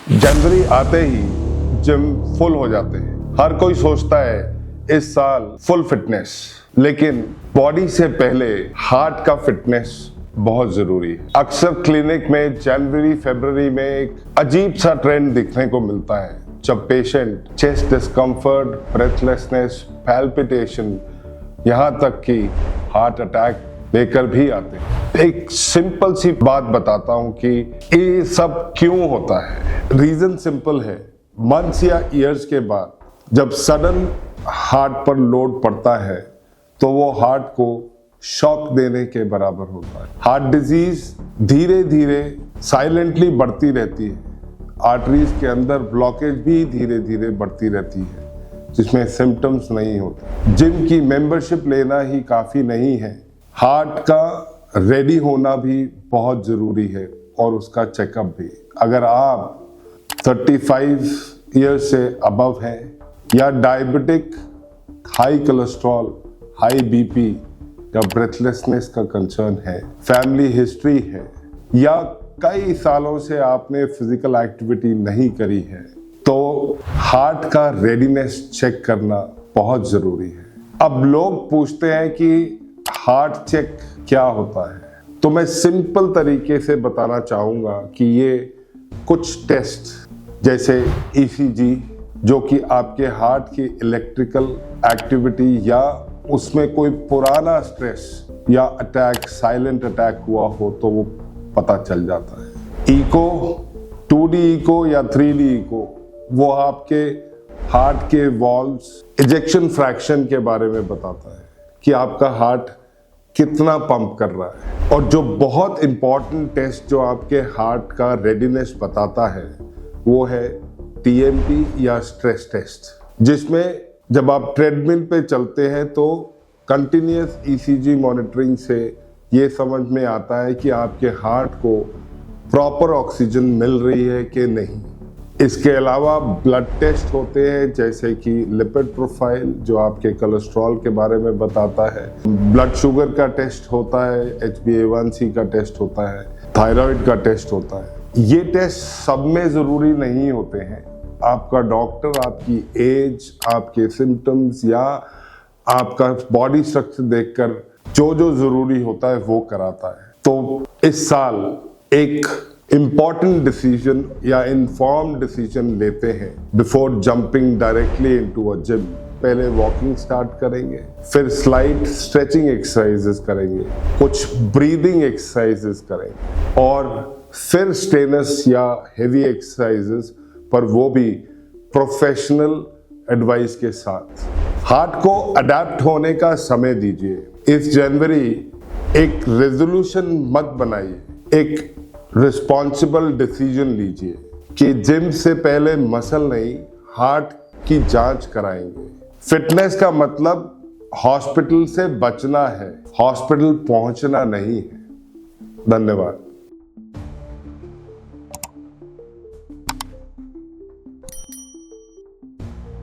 जनवरी आते ही gym full हो जाते हैं। हर कोई सोचता है इस साल फुल फिटनेस, लेकिन बॉडी से पहले हार्ट का फिटनेस बहुत जरूरी है। अक्सर क्लिनिक में जनवरी फरवरी में एक अजीब सा ट्रेंड दिखने को मिलता है, जब patient chest discomfort, breathlessness, palpitation, यहाँ तक कि हार्ट अटैक लेकर भी आते हैं। एक सिंपल सी बात बताता हूं कि ये सब क्यों होता है। रीजन सिंपल है, मंथ्स या ईयर्स के बाद जब सडन हार्ट पर लोड पड़ता है तो वो हार्ट को शॉक देने के बराबर होता है। हार्ट डिजीज धीरे धीरे साइलेंटली बढ़ती रहती है। आर्टरीज के अंदर ब्लॉकेज भी धीरे धीरे बढ़ती रहती है, जिसमें सिम्टम्स नहीं होते। जिम की मेंबरशिप लेना ही काफी नहीं है, हार्ट का रेडी होना भी बहुत जरूरी है और उसका चेकअप भी। अगर आप 35 ईयर्स से अबव हैं या diabetic, high cholesterol, high BP या ब्रेथलेसनेस का कंसर्न है, फैमिली हिस्ट्री है या कई सालों से आपने फिजिकल एक्टिविटी नहीं करी है, तो हार्ट का रेडीनेस चेक करना बहुत जरूरी है। अब लोग पूछते हैं कि हार्ट चेक क्या होता है, तो मैं सिंपल तरीके से बताना चाहूंगा कि ये कुछ टेस्ट जैसे ईसीजी, जो कि आपके हार्ट की इलेक्ट्रिकल एक्टिविटी या उसमें कोई पुराना स्ट्रेस या अटैक, साइलेंट अटैक हुआ हो तो वो पता चल जाता है। इको, 2D इको या 3D इको, वो आपके हार्ट के वॉल्व्स, इजेक्शन फ्रैक्शन के बारे में बताता है कि आपका हार्ट कितना पंप कर रहा है। और जो बहुत इंपॉर्टेंट टेस्ट जो आपके हार्ट का रेडीनेस बताता है वो है टीएमटी या स्ट्रेस टेस्ट, जिसमें जब आप ट्रेडमिल पे चलते हैं तो कंटिन्यूअस ईसीजी मॉनिटरिंग से ये समझ में आता है कि आपके हार्ट को प्रॉपर ऑक्सीजन मिल रही है कि नहीं। इसके अलावा ब्लड टेस्ट होते हैं, जैसे कि लिपिड प्रोफाइल जो आपके कोलेस्ट्रॉल के बारे में बताता है, ब्लड शुगर का टेस्ट होता है, HbA1c का टेस्ट होता है, थायराइड का टेस्ट होता है। ये टेस्ट सब में जरूरी नहीं होते हैं। आपका डॉक्टर आपकी एज, आपके सिम्टम्स या आपका बॉडी स्ट्रक्चर देखकर जो जो जरूरी होता है वो कराता है। तो इस साल एक इम्पॉर्टेंट डिसीजन या इन्फॉर्म्ड डिसीजन लेते हैं before jumping directly into a gym. पहले वॉकिंग स्टार्ट करेंगे, फिर स्लाइट स्ट्रेचिंग एक्सरसाइजेस करेंगे, कुछ ब्रीदिंग एक्सरसाइजेस करेंगे और फिर स्टेनस या हेवी एक्सरसाइजेस, पर वो भी प्रोफेशनल एडवाइस के साथ। हार्ट को अडेप्ट होने का समय दीजिए। इस जनवरी एक रेजोल्यूशन मत बनाइए, एक रिस्पॉन्सिबल डिसीजन लीजिए कि जिम से पहले मसल नहीं, हार्ट की जांच कराएंगे। फिटनेस का मतलब हॉस्पिटल से बचना है, हॉस्पिटल पहुंचना नहीं है। धन्यवाद।